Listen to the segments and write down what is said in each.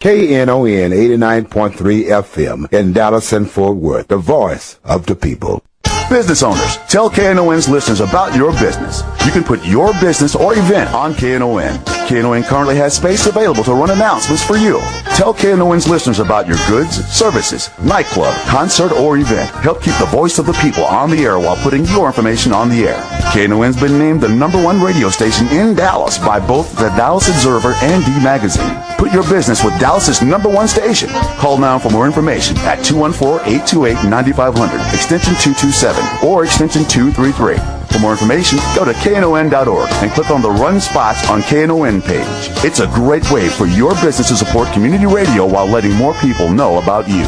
Knon 89.3 FM in Dallas and Fort Worth, the voice of the people. Business owners, tell KNON's listeners about your business. You can put your business or event on KNON. KNON currently has space available to run announcements for you. Tell KNON's listeners about your goods, services, nightclub, concert, or event. Help keep the voice of the people on the air while putting your information on the air. KNON's been named the #1 radio station in Dallas by both the Dallas Observer and D Magazine. Put your business with Dallas's #1 station. Call now for more information at 214-828-9500, extension 227, or extension 233. For more information, go to knon.org and click on the Run Spots on KNON page. It's a great way for your business to support community radio while letting more people know about you.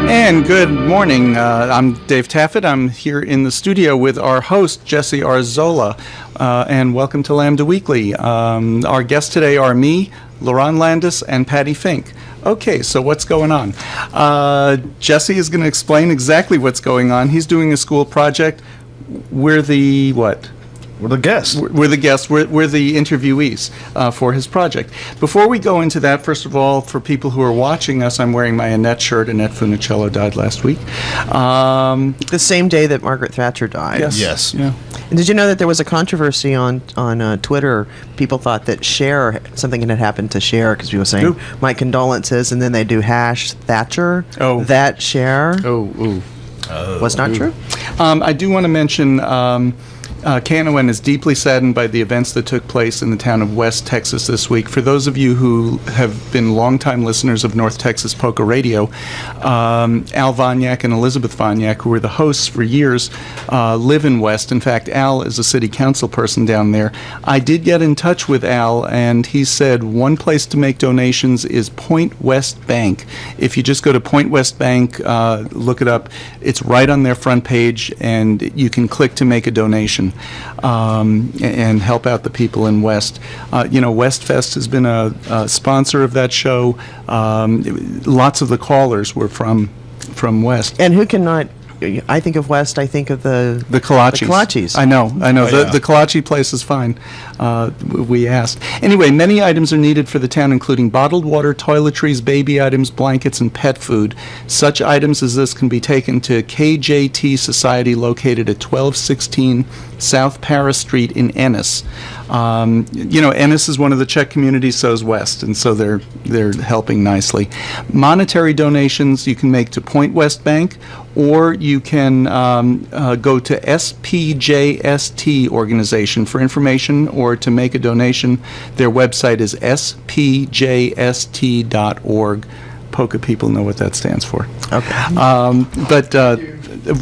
And good morning. I'm Dave Taffet. I'm here in the studio with our host, Jesse Arzola, and welcome to Lambda Weekly. Our guests today are me, Lerone Landis, and Patti Fink. Okay, so what's going on? Jesse is going to explain exactly what's going on. He's doing a school project. We're the what? We're the guests. We're the guests. We're the interviewees for his project. Before we go into that, first of all, for people who are watching us, I'm wearing my Annette shirt. Annette Funicello died last week. The same day that Margaret Thatcher died. Yes. Yeah. And did you know that there was a controversy on Twitter? People thought that something had happened to Cher, because people were saying, my condolences, and then they do #Thatcher. Oh. That Cher. Oh. Was not true? I do want to mention KNON is deeply saddened by the events that took place in the town of West Texas this week. For those of you who have been longtime listeners of North Texas Polka Radio, Al Vonyak and Elizabeth Vonyak, who were the hosts for years, live in West. In fact, Al is a city council person down there. I did get in touch with Al, and he said one place to make donations is Point West Bank. If you just go to Point West Bank, look it up, it's right on their front page, and you can click to make a donation. And help out the people in West. West Fest has been a sponsor of that show. Lots of the callers were from West. And who cannot? I think of West. I think of the Kolaches. The Kolaches. I know. Oh, The Kolache place is fine. We asked. Anyway, many items are needed for the town, including bottled water, toiletries, baby items, blankets, and pet food. Such items as this can be taken to KJT Society, located at 1216 South Paris Street in Ennis. Ennis is one of the Czech communities, so is West, and so they're helping nicely. Monetary donations you can make to Point West Bank, or you can go to SPJST organization for information or to make a donation. Their website is spjst.org. Polka people know what that stands for. Okay.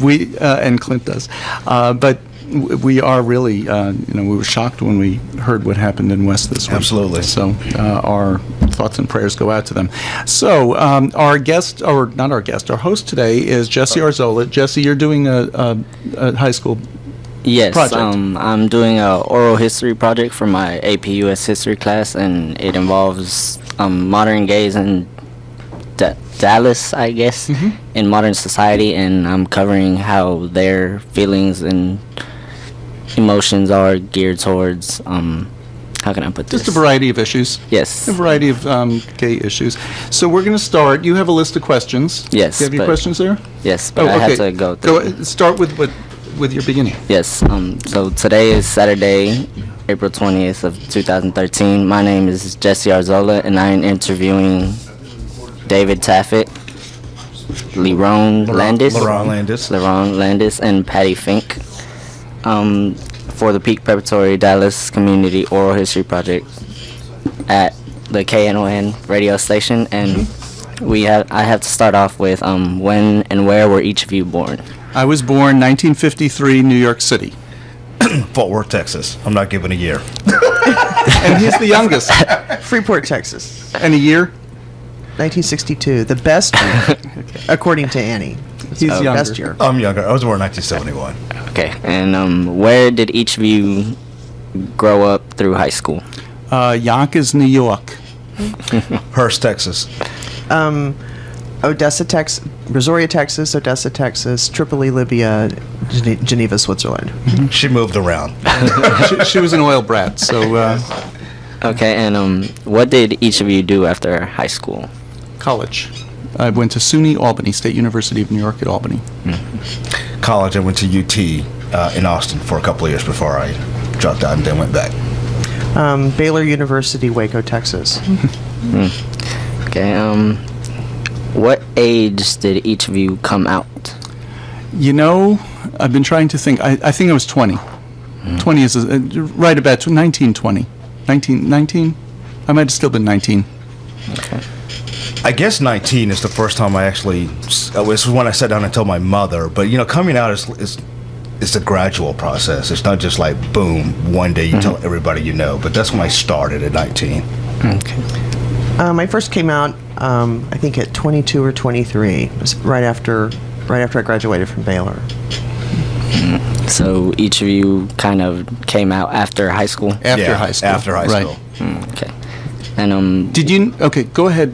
We and Clint does. But we are really, we were shocked when we heard what happened in West this week. Absolutely. So our thoughts and prayers go out to them. So our guest, or not our guest, our host today is Jesse Arzola. Jesse, you're doing a high school project. I'm doing a oral history project for my AP US history class, and it involves modern gays in Dallas, I guess, in modern society, and I'm covering how their feelings and emotions are geared towards, how can I put this? Just a variety of issues. Yes. A variety of gay issues. So we're going to start. You have a list of questions. Yes. Do you have your questions there? Yes, but I have to go through. Start with your beginning. Yes. So today is Saturday, April 20th of 2013. My name is Jesse Arzola, and I am interviewing David Taffet. Lerone Landis. Lerone Landis. And Patti Fink for the Peak Preparatory Dallas Community Oral History Project at the KNON radio station. And I have to start off with when and where were each of you born? I was born 1953, New York City. Fort Worth, Texas. I'm not giving a year. And he's the youngest. Freeport, Texas, And a year? 1962. The best year, according to Annie. He's younger. Best year. I'm younger. I was born in 1971. Okay. And where did each of you grow up through high school? Yonkers, New York. Hearst, Texas. Odessa, Texas, Brazoria, Texas, Odessa, Texas, Tripoli, Libya, Geneva, Switzerland. She moved around. She was an oil brat, so Okay. And what did each of you do after high school? college. I went to SUNY Albany, State University of New York at Albany. College, I went to UT in Austin for a couple of years before I dropped out and then went back. Baylor University, Waco, Texas. Okay. What age did each of you come out? You know, I've been trying to think. I think I was 20. 20 is right about 19, 20. 19? I might have still been 19. I guess 19 is the first time I actually, this was when I sat down and told my mother, but coming out is a gradual process. It's not just like, boom, one day you tell everybody you know, but that's when I started at 19. Okay. I first came out, I think at 22 or 23. It was right after I graduated from Baylor. So each of you kind of came out after high school? After high school. After high Right. school. Okay. And Did you? Okay, go ahead.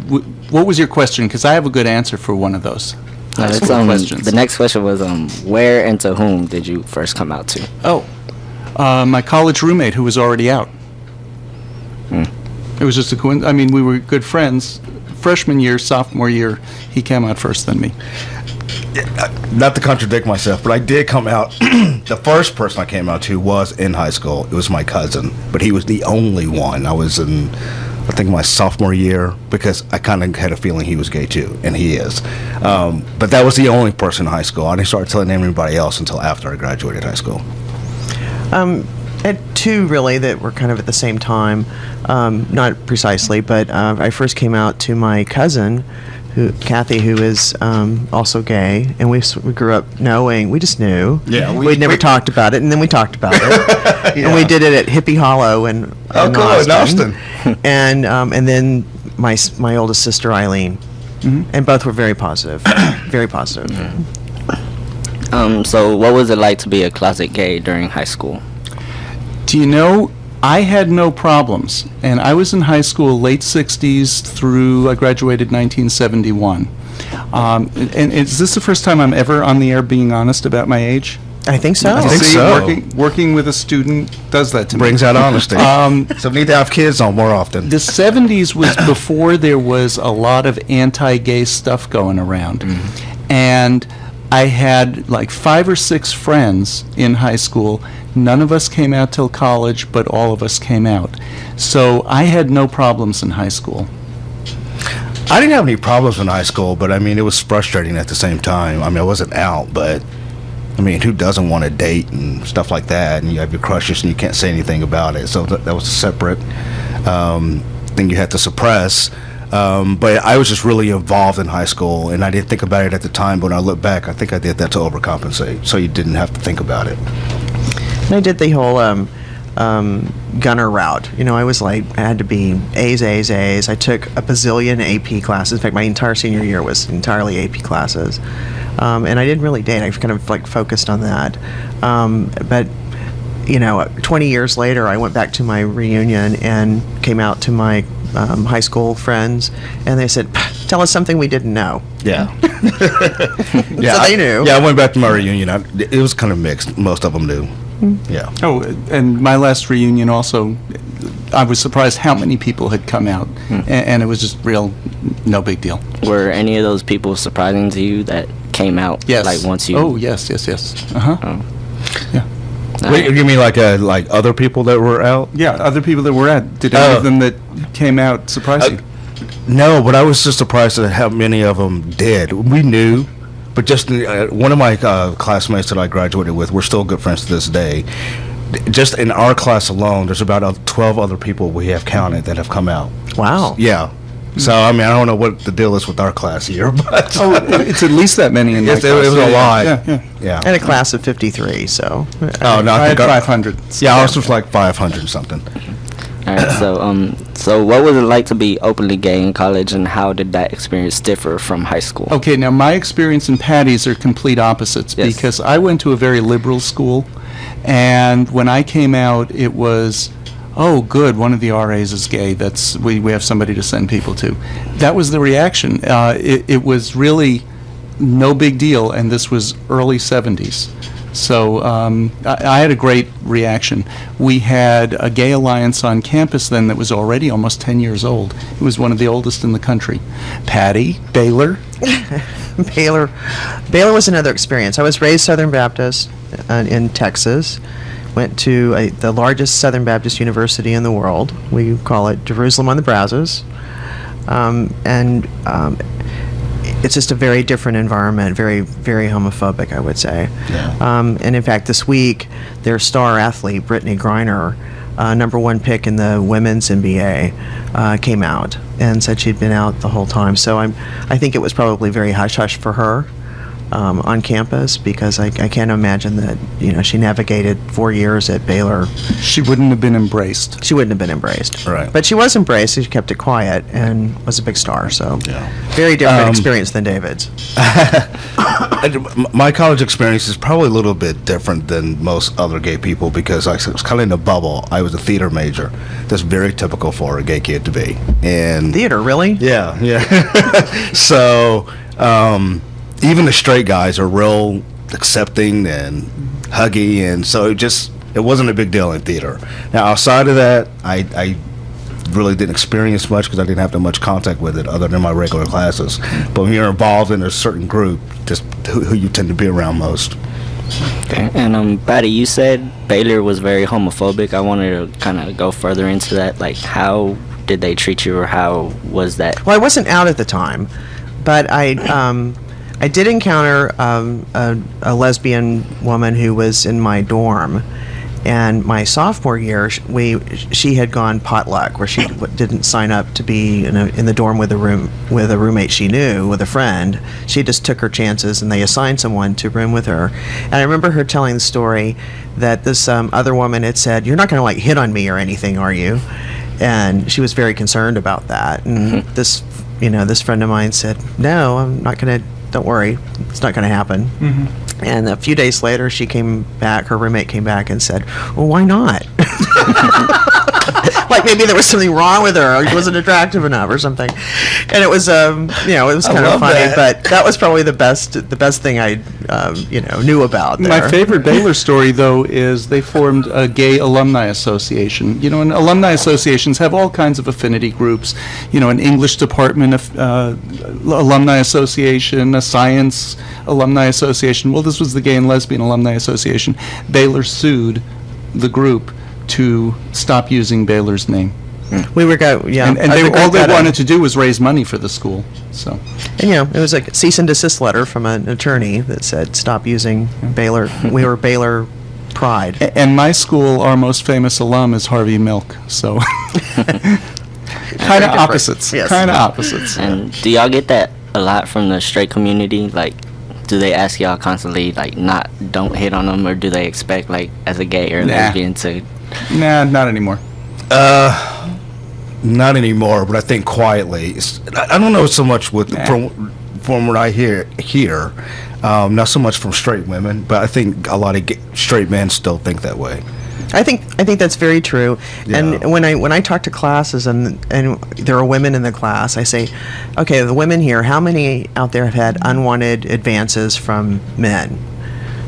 What was your question? Because I have a good answer for one of those. it's, Questions. the next question was where and to whom did you first come out to? Oh, my college roommate who was already out. It was just a coincidence. I mean, we were good friends. Freshman year, sophomore year, he came out first than me. Not to contradict myself, but I did come out. The first person I came out to was in high school. It was my cousin, but he was the only one. I was in, I think, my sophomore year because I kind of had a feeling he was gay too, and he is. But that was the only person in high school. I didn't start telling anybody else until after I graduated high school. Had two really that were kind of at the same time, not precisely, but I first came out to my cousin, Kathy, who is also gay, and we grew up knowing. We just knew. Yeah, we'd never talked about it, and then we talked about it, and we did it at Hippie Hollow in Austin. And then my oldest sister Eileen, and both were very positive, very positive. So what was it like to be a closet gay during high school? Do you know, I had no problems, and I was in high school late 60s through, I graduated 1971. And is this the first time I'm ever on the air being honest about my age? I think so. I think See, so. Working with a student does that to me. Brings out honesty. So we need to have kids on more often. The 70s was before there was a lot of anti-gay stuff going around. And I had like 5 or 6 friends in high school. None of us came out till college, but all of us came out. So I had no problems in high school. I didn't have any problems in high school, but I mean, it was frustrating at the same time. I mean, I wasn't out, but I mean, who doesn't want to date and stuff like that? And you have your crushes and you can't say anything about it. So that was a separate thing you had to suppress. But I was just really involved in high school, and I didn't think about it at the time. But when I look back, I think I did that to overcompensate, so you didn't have to think about it. And I did the whole gunner route. I was like, I had to be A's. I took a bazillion AP classes. In fact, my entire senior year was entirely AP classes. And I didn't really date. I kind of like focused on that. But 20 years later, I went back to my reunion and came out to my high school friends, and they said, "Tell us something we didn't know." Yeah. So they knew. Yeah, I went back to my reunion. It was kind of mixed. Most of them knew. Yeah. Oh, and my last reunion also, I was surprised how many people had come out, and it was just no big deal. Were any of those people surprising to you that came out? Yes. Like once you... Oh, yes. Uh-huh. Oh. Yeah. Wait, you mean like other people that were out? Yeah, other people that were at. Did any of them that came out surprise you? No, but I was just surprised at how many of them did. We knew, but just one of my classmates that I graduated with, we're still good friends to this day. Just in our class alone, there's about 12 other people we have counted that have come out. Wow. Yeah. So, I mean, I don't know what the deal is with our class here, but... It's at least that many in my Yes, class. it was a lot. Yeah. And a class of 53, so. Oh, no, I I had think 500. Yeah, ours was like 500 something. All right, so what was it like to be openly gay in college, and how did that experience differ from high school? Okay, now my experience and Patty's are complete opposites Yes. because I went to a very liberal school, and when I came out, it was, oh, good, one of the RAs is gay. We have somebody to send people to. That was the reaction. It was really no big deal, and this was early 70s. So I had a great reaction. We had a gay alliance on campus then that was already almost 10 years old. It was one of the oldest in the country. Pattie, Baylor. Baylor was another experience. I was raised Southern Baptist in Texas. Went to the largest Southern Baptist university in the world. We call it Jerusalem on the Brazos. It's just a very different environment, very, very homophobic, I would say. Yeah. And in fact, this week, their star athlete, Brittany Griner, number one pick in the women's NBA, came out and said she'd been out the whole time. So I think it was probably very hush-hush for her on campus, because I can't imagine that, she navigated 4 years at Baylor. She wouldn't have been embraced. She wouldn't have been embraced. Right. But she was embraced. She kept it quiet and was a big star. So Yeah. very different experience than David's. My college experience is probably a little bit different than most other gay people, because I was kind of in a bubble. I was a theater major. That's very typical for a gay kid to be. And Theater, really? Yeah. So, even the straight guys are real accepting and huggy, and so it wasn't a big deal in theater. Now, outside of that, I really didn't experience much because I didn't have that much contact with it other than my regular classes. But when you're involved in a certain group, just who you tend to be around most. Okay. And Patty, you said Baylor was very homophobic. I wanted to kind of go further into that. Like, how did they treat you, or how was that? Well, I wasn't out at the time, but I did encounter a lesbian woman who was in my dorm, and my sophomore year, she had gone potluck, where she didn't sign up to be in the dorm with a roommate she knew, with a friend. She just took her chances, and they assigned someone to room with her. And I remember her telling the story that this other woman had said, "You're not going to like hit on me or anything, are you?" And she was very concerned about that. And this friend of mine said, "No, I'm not going to. Don't worry, it's not going to happen." And a few days later, her roommate came back and said, "Well, why not?" Like maybe there was something wrong with her, or she wasn't attractive enough or something. And it was, it was kind of funny, but that was probably the best thing I, knew about there. My favorite Baylor story, though, is they formed a gay alumni association. And alumni associations have all kinds of affinity groups. An English department alumni association, a science alumni association. Well, this was the Gay and Lesbian Alumni Association. Baylor sued the group to stop using Baylor's name. We were And all they wanted to do was raise money for the school. So. And, it was like a cease and desist letter from an attorney that said, "Stop using Baylor." We were Baylor Pride. And my school, our most famous alum is Harvey Milk. So. Kind of opposites. Yes. Kind of opposites. And do y'all get that a lot from the straight community? Like, do they ask y'all constantly, like, don't hit on them, or do they expect, like, as a gay or lesbian to? Nah, not anymore. Not anymore, but I think quietly. I don't know so much from what I hear, not so much from straight women, but I think a lot of straight men still think that way. I think that's very true. Yeah. And when I talk to classes and there are women in the class, I say, okay, the women here, how many out there have had unwanted advances from men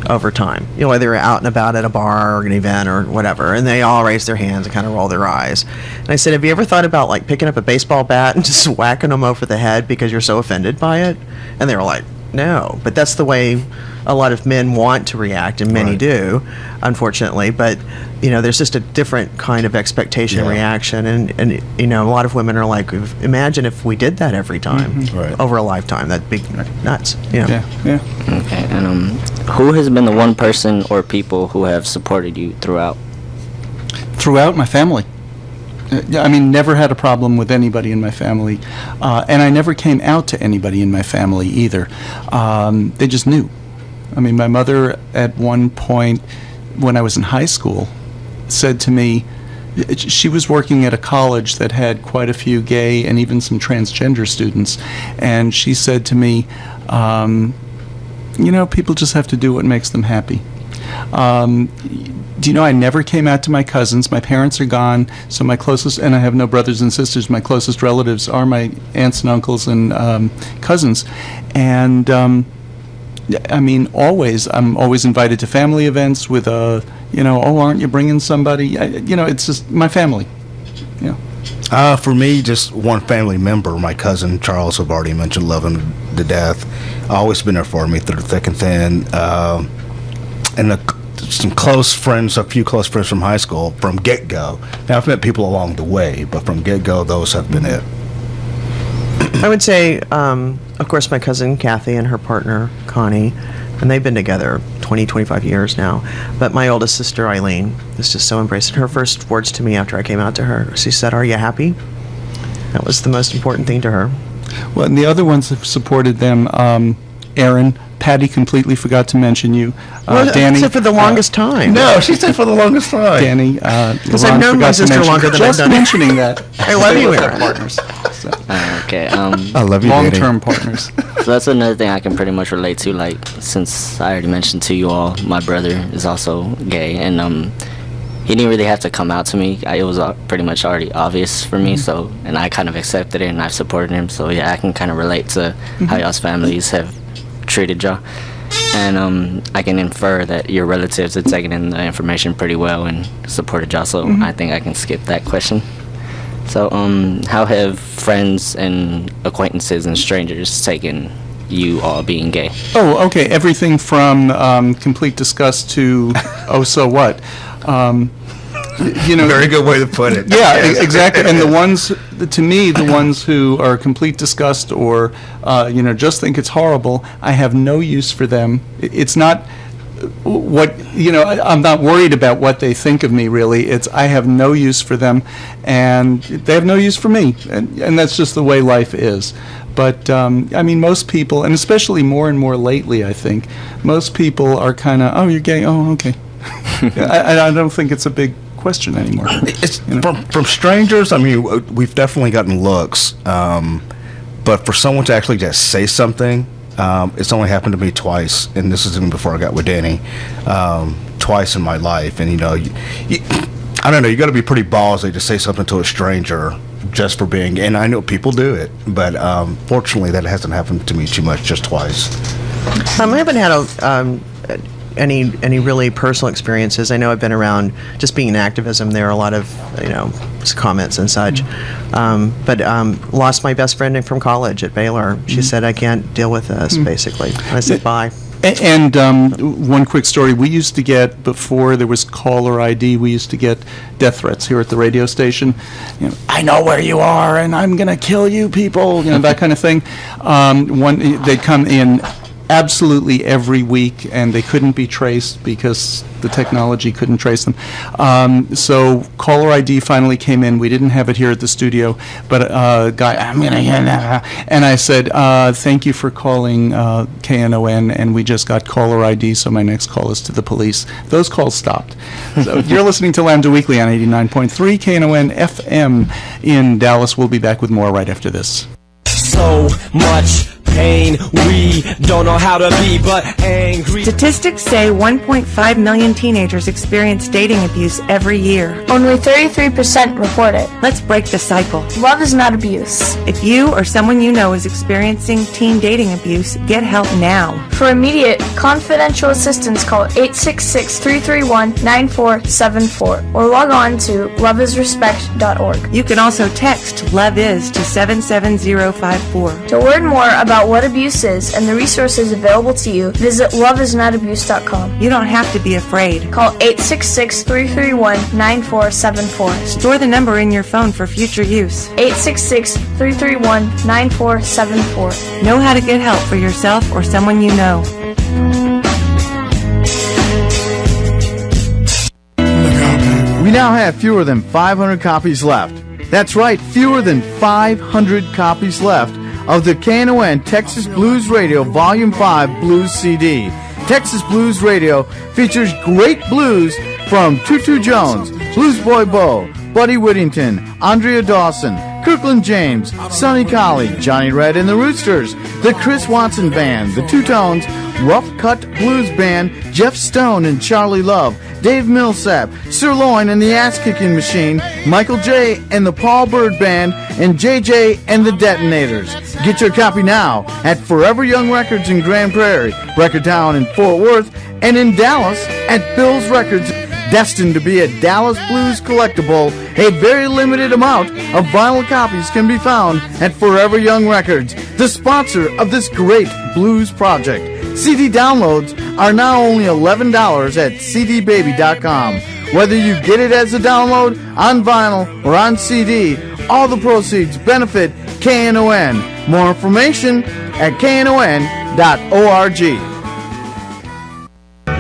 over time? Whether they're out and about at a bar or an event or whatever, and they all raise their hands and kind of roll their eyes. And I said, have you ever thought about like picking up a baseball bat and just whacking them over the head because you're so offended by it? And they were like, know. But that's the way a lot of men want to react, and many do, unfortunately. But, there's just a different kind of expectation and reaction. And, a lot of women are like, imagine if we did that every time over a lifetime. That'd be nuts. Yeah. Okay, and who has been the one person or people who have supported you throughout? Throughout my family. I mean, never had a problem with anybody in my family. And I never came out to anybody in my family either. They just knew. I mean, my mother at one point when I was in high school said to me, she was working at a college that had quite a few gay and even some transgender students, and she said to me, people just have to do what makes them happy. Do you know I never came out to my cousins? My parents are gone, so my closest, and I have no brothers and sisters, my closest relatives are my aunts and uncles and cousins. And I'm always invited to family events with aren't you bringing somebody? It's just my family. For me, just one family member, my cousin Charles, I've already mentioned, love him to death. Always been there for me through thick and thin. And some close friends, a few close friends from high school, from get-go. Now, I've met people along the way, but from get-go, those have been it. I would say, of course, my cousin Kathy and her partner Connie, and they've been together 20, 25 years now. But my oldest sister Eileen is just so embracing. Her first words to me after I came out to her, she said, "Are you happy?" That was the most important thing to her. Well, and the other ones have supported them, Aaron, Pattie completely forgot to mention you. Danny. I said for the longest time. No, she said for the longest time. Danny, because I've known my sister longer than I've just done it. mentioning that. I love you, Aaron. Partners. So, Okay, I love you, long-term partners. so that's another thing I can pretty much relate to. Like, since I already mentioned to you all, my brother is also gay, and he didn't really have to come out to me. It was pretty much already obvious for me. So, and I kind of accepted it, and I've supported him. So yeah, I can kind of relate to how y'all's families have treated y'all, and I can infer that your relatives had taken in the information pretty well and supported y'all. So I think I can skip that question. So how have friends and acquaintances and strangers taken you all being gay? Oh, okay. Everything from complete disgust to oh, so what? Very good way to put it. Yeah, exactly. And the ones who are complete disgust or, just think it's horrible, I have no use for them. It's not I'm not worried about what they think of me, really. It's I have no use for them, and they have no use for me. And that's just the way life is. But, most people, and especially more and more lately, I think, most people are kind of, oh, you're gay? Oh, okay. I don't think it's a big question anymore. It's from strangers. I mean, we've definitely gotten looks, but for someone to actually just say something, it's only happened to me twice, and this is even before I got with Danny. Twice in my life, and I don't know. You got to be pretty ballsy to say something to a stranger just for being. And I know people do it, but fortunately, that hasn't happened to me too much. Just twice. I haven't had any really personal experiences. I know I've been around just being in activism. There are a lot of comments and such. But lost my best friend from college at Baylor. She said, "I can't deal with this." Basically, and I said, "Bye." And one quick story: we used to get, before there was caller ID, we used to get death threats here at the radio station. I know where you are, and I'm gonna kill you, people. That kind of thing. They'd come in absolutely every week, and they couldn't be traced because the technology couldn't trace them. So caller ID finally came in. We didn't have it here at the studio, but a guy, I'm going to hear that. And I said, thank you for calling KNON, and we just got caller ID, so my next call is to the police. Those calls stopped. So you're listening to Lambda Weekly on 89.3 KNON FM in Dallas. We'll be back with more right after this. So much pain, we don't know how to be but angry. Statistics say 1.5 million teenagers experience dating abuse every year. Only 33% report it. Let's break the cycle. Love is not abuse. If you or someone you know is experiencing teen dating abuse, get help now. For immediate, confidential assistance, call 866-331-9474 or log on to loveisrespect.org. You can also text LOVEIS to 77054. To learn more about out what abuse is and the resources available to you, visit loveisnotabuse.com. You don't have to be afraid. Call 866-331-9474. Store the number in your phone for future use. 866-331-9474. Know how to get help for yourself or someone you know. We now have fewer than 500 copies left. That's right, fewer than 500 copies left of the Knon Texas Blues Radio Volume 5 Blues CD. Texas Blues Radio features great blues from Tutu Jones, Blues Boy Bo, Buddy Whittington, Andrea Dawson, Kirkland James, Sonny Collie, Johnny Red and the Roosters, the Chris Watson Band, the Two Tones, Rough Cut Blues Band, Jeff Stone and Charlie Love, Dave Millsap, Sirloin and the Ass Kicking Machine, Michael J. and the Paul Bird Band, and JJ and the Detonators. Get your copy now at Forever Young Records in Grand Prairie, Record Town in Fort Worth, and in Dallas at Bill's Records. Destined to be a Dallas Blues collectible, a very limited amount of vinyl copies can be found at Forever Young Records, the sponsor of this great blues project. CD downloads are now only $11 at cdbaby.com. Whether you get it as a download, on vinyl, or on CD, all the proceeds benefit KNON. More information at knon.org.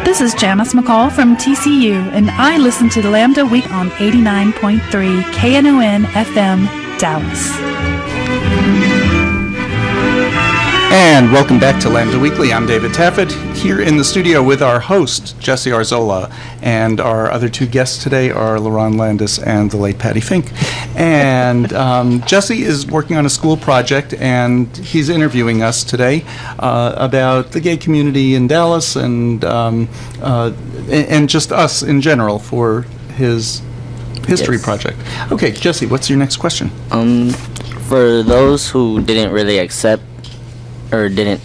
This is Janice McCall from TCU, and I listen to the Lambda Week on 89.3 KNON FM, Dallas. And welcome back to Lambda Weekly. I'm David Taffet, here in the studio with our host, Jesse Arzola, and our other two guests today are Lerone Landis and the late Patti Fink. And Jesse is working on a school project, and he's interviewing us today about the gay community in Dallas and just us in general for his history project. Okay, Jesse, what's your next question? For those who didn't really accept or who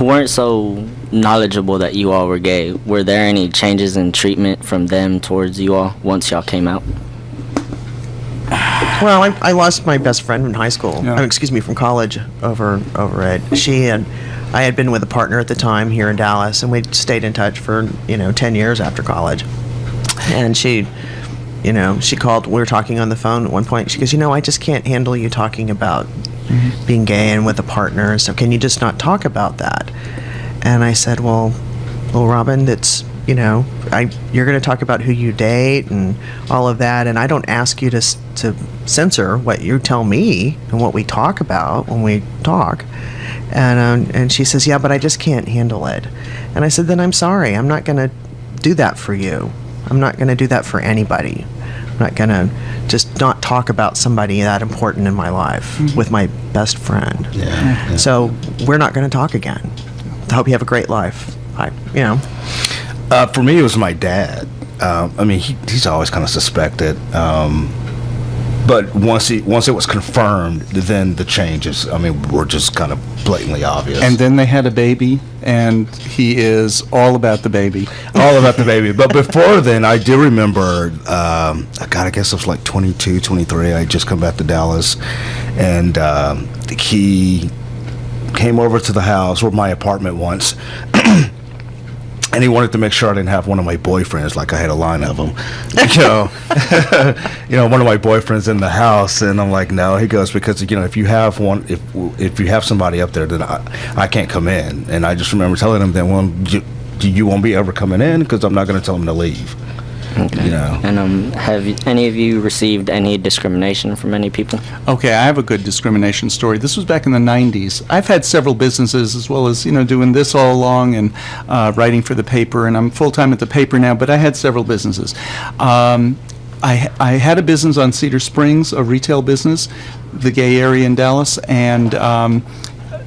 weren't so knowledgeable that you all were gay, were there any changes in treatment from them towards you all once y'all came out? Well, I lost my best friend from high school. Yeah. From college over it. I had been with a partner at the time here in Dallas, and we stayed in touch for 10 years after college. And she called. We were talking on the phone at one point. She goes, I just can't handle you talking about being gay and with a partner. So can you just not talk about that? And I said, well, Robin, that's you're going to talk about who you date and all of that, and I don't ask you to censor what you tell me and what we talk about when we talk. And she says, yeah, but I just can't handle it. And I said, then I'm sorry. I'm not going to do that for you. I'm not going to do that for anybody. I'm not going to just not talk about somebody that important in my life with my best friend. Yeah. So we're not going to talk again. I hope you have a great life. For me, it was my dad. He's always kind of suspected. But once it was confirmed, then the changes, were just kind of blatantly obvious. And then they had a baby, and he is all about the baby. All about the baby. But before then, I do remember, I guess it was like 22, 23. I had just come back to Dallas, and he came over to the house, or my apartment once, and he wanted to make sure I didn't have one of my boyfriends, like I had a line of them. One of my boyfriends in the house, and I'm like, no. He goes, because if you have one, if you have somebody up there, then I can't come in. And I just remember telling him, then, well, you won't be ever coming in because I'm not going to tell him to leave. Okay. And have any of you received any discrimination from any people? Okay, I have a good discrimination story. This was back in the 90s. I've had several businesses, as well as, doing this all along and writing for the paper, and I'm full-time at the paper now, but I had several businesses. I had a business on Cedar Springs, a retail business, the gay area in Dallas, and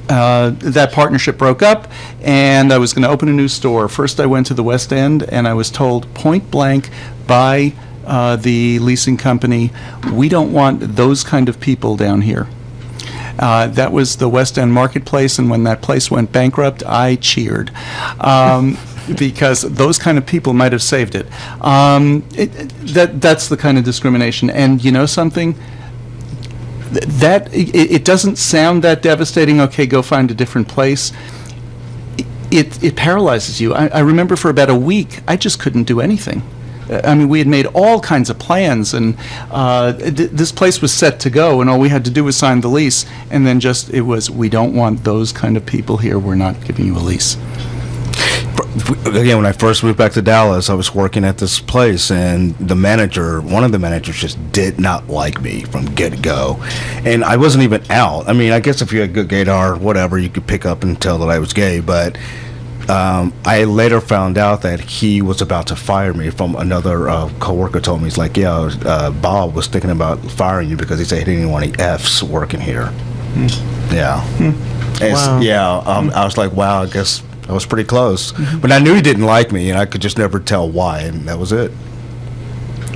that partnership broke up, and I was going to open a new store. First, I went to the West End, and I was told point blank by the leasing company, we don't want those kind of people down here. That was the West End Marketplace, and when that place went bankrupt, I cheered. Because those kind of people might have saved it. That's the kind of discrimination. And you know something? it doesn't sound that devastating. Okay, go find a different place. It paralyzes you. I remember for about a week, I just couldn't do anything. I mean, we had made all kinds of plans, and this place was set to go, and all we had to do was sign the lease, and then it was, we don't want those kind of people here. We're not giving you a lease. Again, when I first moved back to Dallas, I was working at this place, and one of the managers just did not like me from get-go. And I wasn't even out. I mean, I guess if you had good gaydar or whatever, you could pick up and tell that I was gay, but I later found out that he was about to fire me from another coworker told me. He's like, Bob was thinking about firing you because he said he didn't want any Fs working here. Yeah. Wow. I was like, wow, I guess I was pretty close. But I knew he didn't like me, and I could just never tell why, and that was it.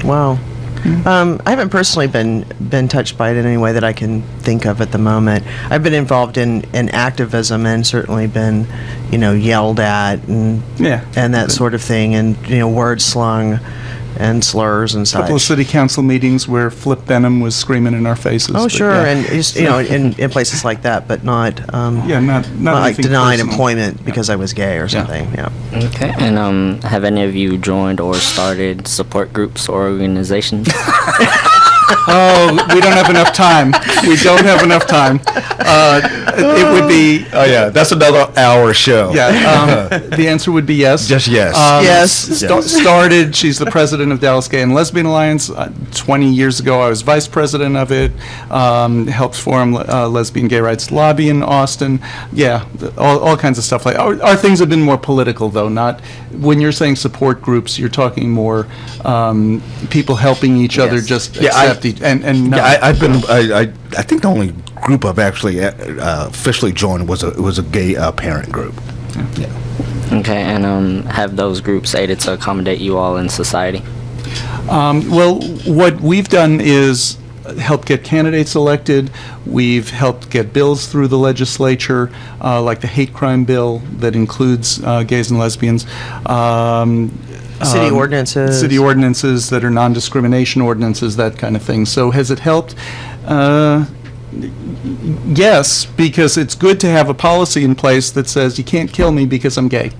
Wow. I haven't personally been touched by it in any way that I can think of at the moment. I've been involved in activism and certainly been, yelled at and that sort of thing, and words slung and slurs and such. A couple of city council meetings where Flip Benham was screaming in our faces. Oh, sure, and just, in places like that, but not not like denying personal. Employment because I was gay or something. Yeah. Okay. And have any of you joined or started support groups or organizations? Oh, we don't have enough time. We don't have enough time. It would be... Oh, yeah, that's another hour show. Yeah, the answer would be yes. Just yes. Yes. Started, she's the president of Dallas Gay and Lesbian Alliance. 20 years ago, I was vice president of it. Helped form Lesbian Gay Rights Lobby in Austin. Yeah, all kinds of stuff. Like our things have been more political, though. Not when you're saying support groups, you're talking more people helping each other just accept each. And no. I've been. I think the only group I've actually officially joined was a gay parent group. Yeah. Okay, and have those groups aided to accommodate you all in society? Well, what we've done is help get candidates elected. We've helped get bills through the legislature, like the hate crime bill that includes gays and lesbians. City ordinances. City ordinances that are non-discrimination ordinances, that kind of thing. So has it helped? Yes, because it's good to have a policy in place that says you can't kill me because I'm gay.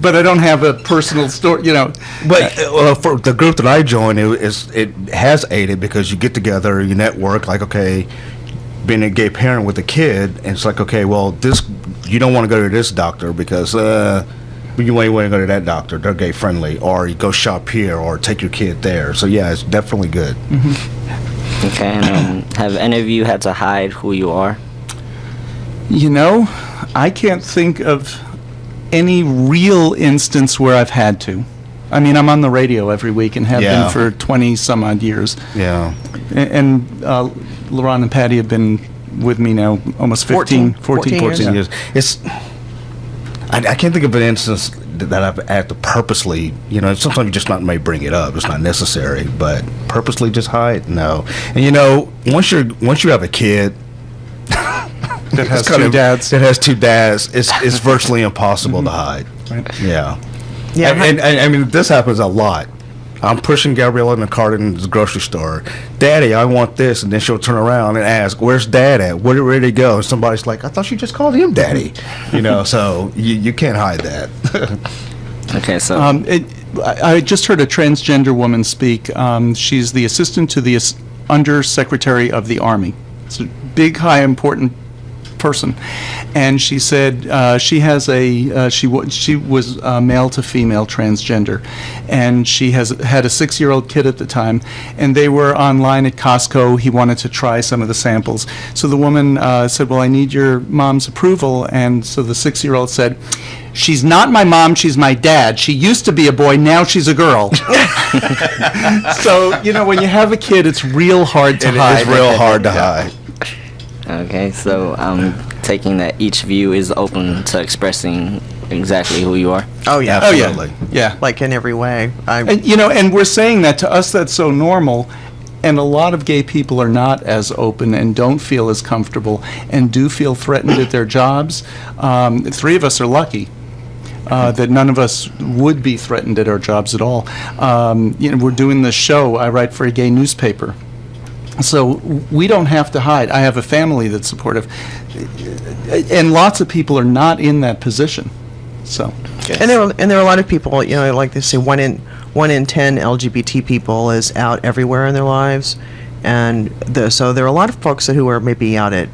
But I don't have a personal story, But for the group that I joined, it has aided because you get together, you network. Like, okay, being a gay parent with a kid, and it's like, okay, well, you don't want to go to this doctor because you want to go to that doctor. They're gay friendly, or you go shop here, or take your kid there. So yeah, it's definitely good. Okay, and have any of you had to hide who you are? I can't think of any real instance where I've had to. I mean, I'm on the radio every week and have been for 20 some odd years. Yeah. And Lerone and Pattie have been with me now almost 14 years. I can't think of an instance that I've had to purposely, sometimes you just may bring it up. It's not necessary, but purposely just hide? No. And once you have a kid that has two dads, it's virtually impossible to hide. Right. Yeah. Yeah. And I mean, this happens a lot. I'm pushing Gabriella in the cart in the grocery store. Daddy, I want this. And then she'll turn around and ask, where's Dad at? Where did he go? And somebody's like, I thought you just called him Daddy. So you can't hide that. Okay, so... I just heard a transgender woman speak. She's the assistant to the Undersecretary of the Army. It's a big, high, important person, and she said she has she was male to female transgender, and she had a 6-year-old kid at the time, and they were online at Costco. He wanted to try some of the samples, so the woman said, well, I need your mom's approval, and so the 6-year-old said, she's not my mom, she's my dad. She used to be a boy, now she's a girl. So, when you have a kid, it's real hard to hide. It is real hard to hide. Okay, so I'm taking that each of you is open to expressing exactly who you are. Oh, yeah. Absolutely. Yeah. Like in every way. And we're saying that to us, that's so normal. And a lot of gay people are not as open and don't feel as comfortable and do feel threatened at their jobs. 3 of us are lucky. That none of us would be threatened at our jobs at all. We're doing this show. I write for a gay newspaper. So we don't have to hide. I have a family that's supportive, and lots of people are not in that position. So, and there are a lot of people, you know, like they say, 1 in 10 LGBT people is out everywhere in their lives, and so there are a lot of folks who are maybe out at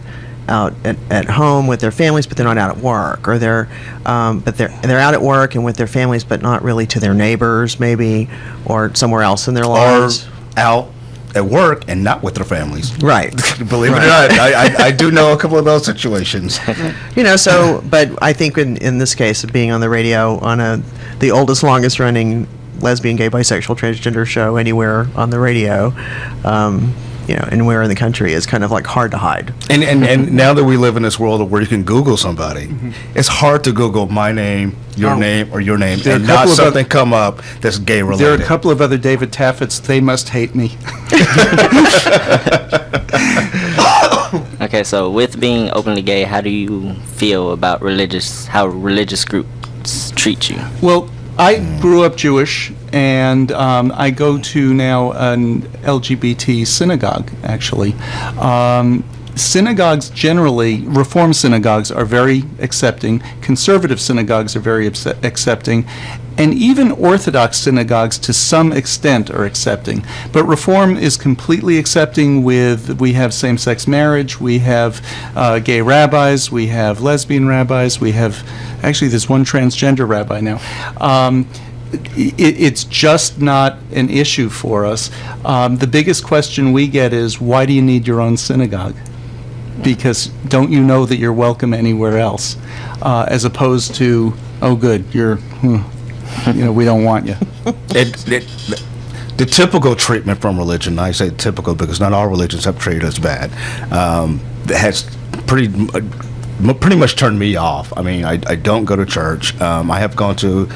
home with their families, but they're not out at work, or they're out at work and with their families, but not really to their neighbors, maybe, or somewhere else in their lives. Or out at work and not with their families. Right. Believe it or not, I do know a couple of those situations. You know, so, but I think in this case of being on the radio on the oldest, longest running lesbian, gay, bisexual, transgender show anywhere on the radio, you know, anywhere in the country is kind of like hard to hide. And now that we live in this world where you can Google somebody, it's hard to Google my name, your name, or your name, and not something come up that's gay related. There are a couple of other David Taffets. They must hate me. Okay, so with being openly gay, how do you feel about how religious groups treat you? Well, I grew up Jewish, and I go to now an LGBT synagogue, actually. Synagogues generally, Reform synagogues are very accepting, conservative synagogues are very accepting, and even Orthodox synagogues to some extent are accepting. But Reform is completely accepting we have same-sex marriage, we have gay rabbis, we have lesbian rabbis, actually there's one transgender rabbi now. It's just not an issue for us. The biggest question we get is, why do you need your own synagogue? Because don't you know that you're welcome anywhere else? As opposed to, oh good, we don't want you. The typical treatment from religion, I say typical because not all religions have treated us bad, has pretty much turned me off. I mean, I don't go to church. I have gone to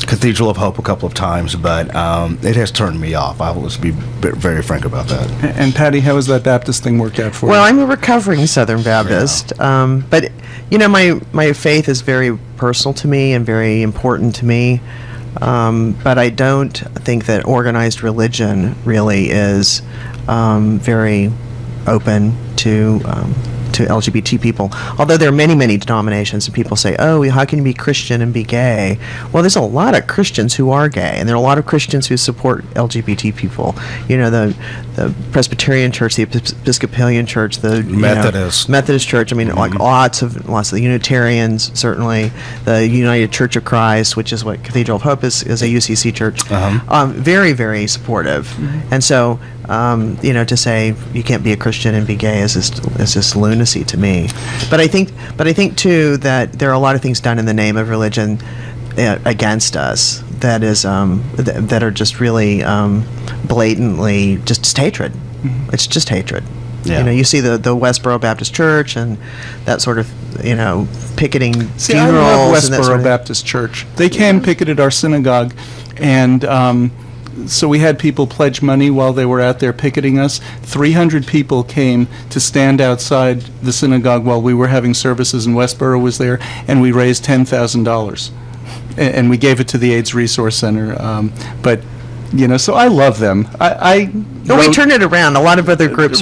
Cathedral of Hope a couple of times, but it has turned me off. I will be very frank about that. And Patty, how has that Baptist thing worked out for you? Well, I'm a recovering Southern Baptist, but you know, my faith is very personal to me and very important to me. But I don't think that organized religion really is very open to LGBT people. Although there are many, many denominations, and people say, oh, how can you be Christian and be gay? Well, there's a lot of Christians who are gay, and there are a lot of Christians who support LGBT people. You know, the Presbyterian Church, the Episcopalian Church, the Methodist Church. I mean, like lots of the Unitarians, certainly the United Church of Christ, which is what Cathedral of Hope is a UCC church. Very, very supportive. And so, you know, to say you can't be a Christian and be gay is just lunacy to me. But I think too that there are a lot of things done in the name of religion against us that are just really blatantly just hatred. It's just hatred. Yeah. You know, you see the Westboro Baptist Church and that sort of, you know, picketing funerals. I love Westboro Baptist Church. They came, picketed our synagogue, and so we had people pledge money while they were out there picketing us. 300 people came to stand outside the synagogue while we were having services, and Westboro was there, and we raised $10,000. And we gave it to the AIDS Resource Center. But, you know, so I love them. We turned it around. A lot of other groups,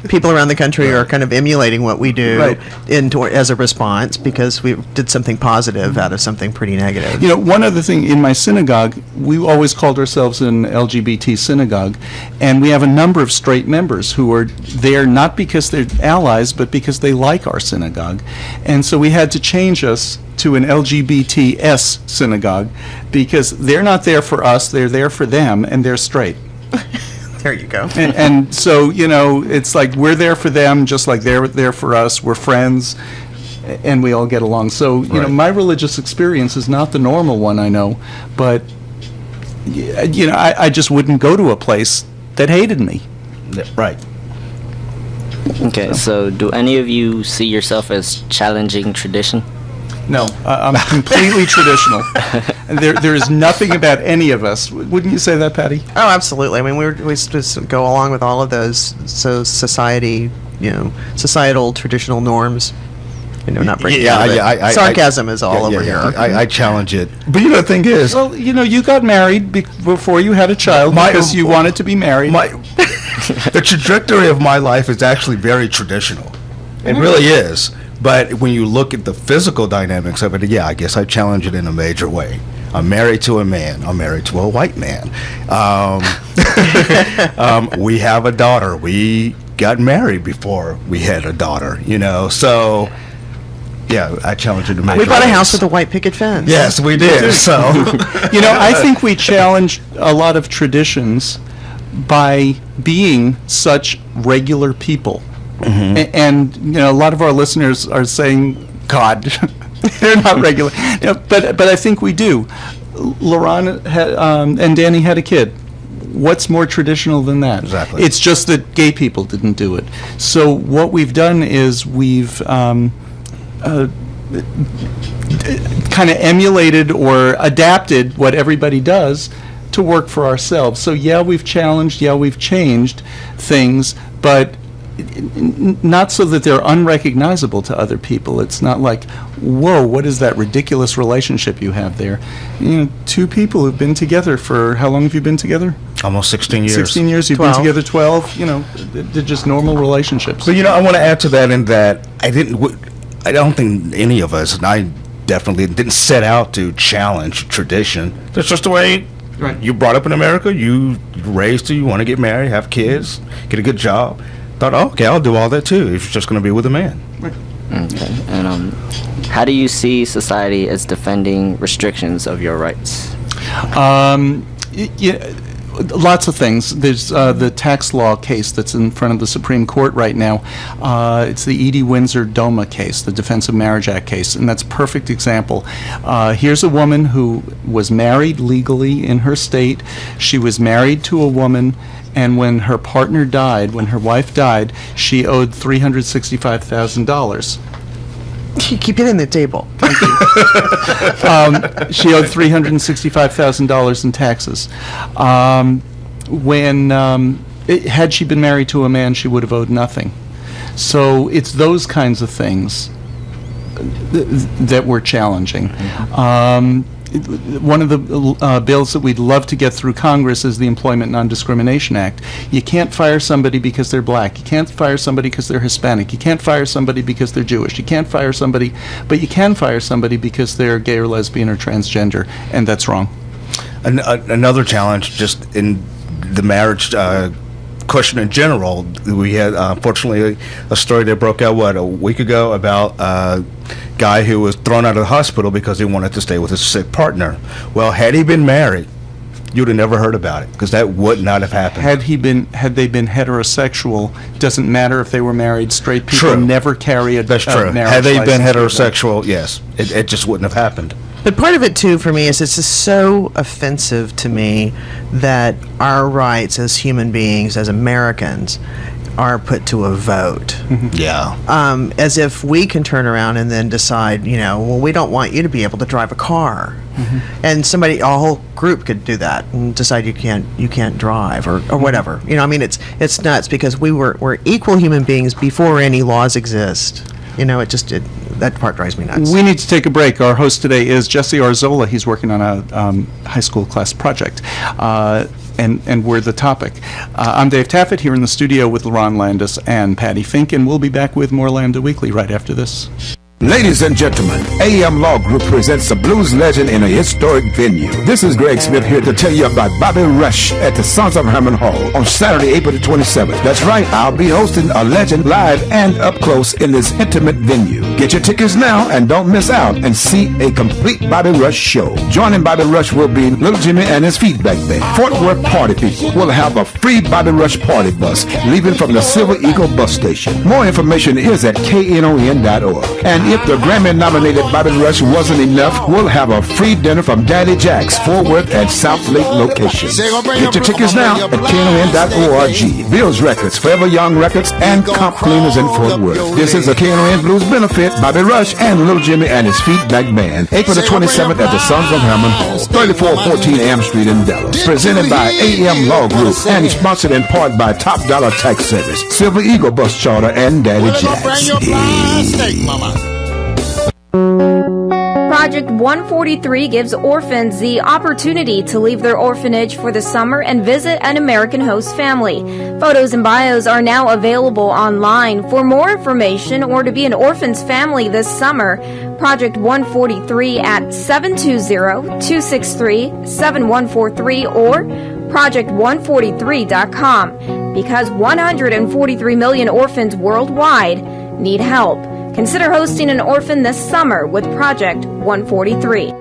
people around the country are kind of emulating what we do as a response, because we did something positive out of something pretty negative. You know, one other thing, in my synagogue, we always called ourselves an LGBT synagogue, and we have a number of straight members who are there not because they're allies, but because they like our synagogue. And so we had to change us to an LGBTS synagogue, because they're not there for us, they're there for them, and they're straight. There you go. And so, you know, it's like we're there for them just like they're there for us. We're friends, and we all get along. So, you know, my religious experience is not the normal one, I know, but, you know, I just wouldn't go to a place that hated me. Right. Okay, so do any of you see yourself as challenging tradition? No, I'm completely traditional. And there is nothing about any of us. Wouldn't you say that, Patty? Oh, absolutely. I mean, we just go along with all of those societal traditional norms. You know, not breaking sarcasm is all over here. I challenge it. But you know, the thing is, well, you know, you got married before you had a child because you wanted to be married. the trajectory of my life is actually very traditional. It really is. But when you look at the physical dynamics of it, yeah, I guess I challenge it in a major way. I'm married to a man. I'm married to a white man. We have a daughter. We got married before we had a daughter, so yeah, I challenge it in a major We bought a ways. house with a white picket fence. Yes, we did. So, I think we challenge a lot of traditions by being such regular people. And a lot of our listeners are saying, God, they're not regular. But I think we do. Lerone and Danny had a kid. What's more traditional than that? Exactly. It's just that gay people didn't do it. So what we've done is we've kind of emulated or adapted what everybody does to work for ourselves. So yeah, we've challenged, yeah, we've changed things, but not so that they're unrecognizable to other people. It's not like, whoa, what is that ridiculous relationship you have there? Two people who've been together for, how long have you been together? almost 16 years. 16 years, you've 12. been together 12, they're just normal relationships. But I want to add to that in that I don't think any of us, and I definitely didn't set out to challenge tradition. That's just the way you brought up in America. You raised to, you want to get married, have kids, get a good job. Thought, okay, I'll do all that too if you're just going to be with a man. Okay. And how do you see society as defending restrictions of your rights? Lots of things. There's the tax law case that's in front of the Supreme Court right now. It's the Edie Windsor-Doma case, the Defense of Marriage Act case, and that's a perfect example. Here's a woman who was married legally in her state. She was married to a woman, and when her partner died, when her wife died, she owed $365,000. You keep hitting the table. She owed $365,000 in taxes. Had she been married to a man, she would have owed nothing. So it's those kinds of things that we're challenging. One of the bills that we'd love to get through Congress is the Employment Non-Discrimination Act. You can't fire somebody because they're black. You can't fire somebody because they're Hispanic. You can't fire somebody because they're Jewish. You can't fire somebody, but you can fire somebody because they're gay or lesbian or transgender, and that's wrong. Another challenge just in the marriage question in general, we had unfortunately a story that broke out a week ago about a guy who was thrown out of the hospital because he wanted to stay with his sick partner. Well, had he been married, you'd have never heard about it because that would not have happened. Had they been heterosexual, doesn't matter if they were married. Straight people True. never carry a That's true. marriage Had they been license with them. heterosexual, yes, it just wouldn't have happened. But part of it, too, for me, is it's just so offensive to me that our rights as human beings, as Americans, are put to a vote. Yeah. As if we can turn around and then decide, well, we don't want you to be able to drive a car. And a whole group could do that and decide you can't drive or whatever. It's nuts because we're equal human beings before any laws exist. That part drives me nuts. We need to take a break. Our host today is Jesse Arzola. He's working on a high school class project, and we're the topic. I'm Dave Taffet here in the studio with Lerone Landis and Patti Fink, and we'll be back with more Lambda Weekly right after this. Ladies and gentlemen, AM Law Group presents a blues legend in a historic venue. This is Greg Smith here to tell you about Bobby Rush at the Sons of Herman Hall on Saturday, April the 27th. That's right, I'll be hosting a legend live and up close in this intimate venue. Get your tickets now and don't miss out and see a complete Bobby Rush show. Joining Bobby Rush will be Little Jimmy and his Feedback Band. Fort Worth party people will have a free Bobby Rush party bus leaving from the Silver Eagle bus station. More information is at knon.org. And if the Grammy-nominated Bobby Rush wasn't enough, we'll have a free dinner from Daddy Jack's Fort Worth and South Lake locations. Get your tickets now at knon.org. Bills Records, Forever Young Records, and Comp Cleaners in Fort Worth. This is a KNON Blues benefit. Bobby Rush and Little Jimmy and his Feedback Band. April the 27th at the Sons of Herman Hall, 3414 Am Street in Dallas. Presented by AM Law Group and sponsored in part by Top Dollar Tax Service, Silver Eagle Bus Charter, and Daddy Jacks. Project 143 gives orphans the opportunity to leave their orphanage for the summer and visit an American host family. Photos and bios are now available online. For more information or to be an orphan's family this summer, Project 143 at 720-263-7143 or project143.com. Because 143 million orphans worldwide need help. Consider hosting an orphan this summer with Project 143.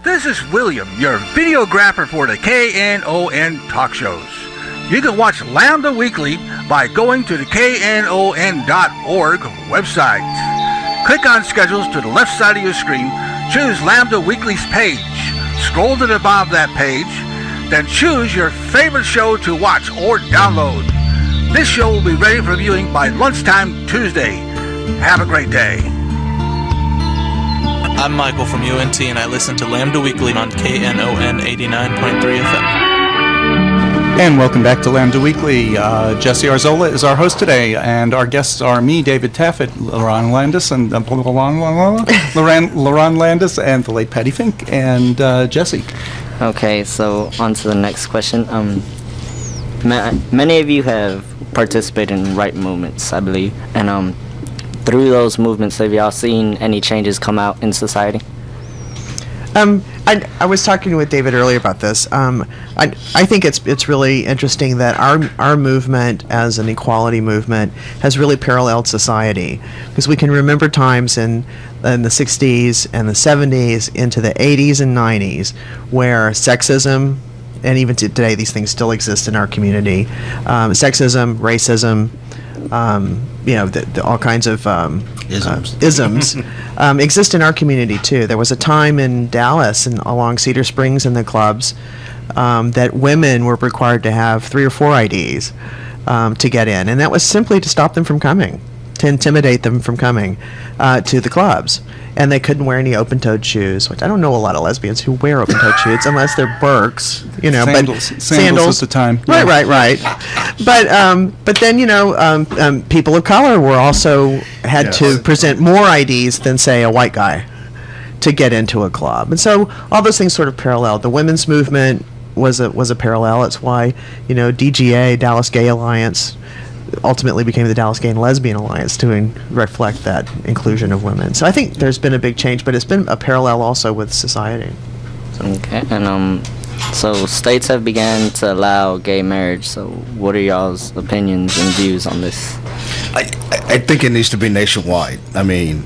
This is William, your videographer for the KNON talk shows. You can watch Lambda Weekly by going to the KNON.org website. Click on schedules to the left side of your screen, choose Lambda Weekly's page. Scroll to the bottom of that page, then choose your favorite show to watch or download. This show will be ready for viewing by lunchtime Tuesday. Have a great day. I'm Michael from UNT, and I listen to Lambda Weekly on Knon 89.3 FM. And welcome back to Lambda Weekly. Jesse Arzola is our host today, and our guests are me, David Taffet, Lerone Landis, and Lerone Landis, and the late Patti Fink, and Jesse. Okay, so on to the next question. Many of you have participated in right movements, I believe, and through those movements, have y'all seen any changes come out in society? I was talking with David earlier about this. I think it's really interesting that our movement as an equality movement has really paralleled society, because we can remember times in the 60s and the 70s into the 80s and 90s where sexism, and even today these things still exist in our community, sexism, racism, all kinds of isms exist in our community too. There was a time in Dallas and along Cedar Springs in the clubs that women were required to have 3 or 4 IDs to get in, and that was simply to stop them from coming, to intimidate them from coming to the clubs. And they couldn't wear any open-toed shoes, which I don't know a lot of lesbians who wear open-toed shoes unless they're Birks, Sandals. But Sandals at the time. Right. But then people of color were also had to present more IDs than say a white guy to get into a club, and so all those things sort of paralleled. The women's movement was a parallel. It's why DGA, Dallas Gay Alliance, ultimately became the Dallas Gay and Lesbian Alliance to reflect that inclusion of women. So I think there's been a big change, but it's been a parallel also with society. Okay, and so states have begun to allow gay marriage. So what are y'all's opinions and views on this? I think it needs to be nationwide. I mean,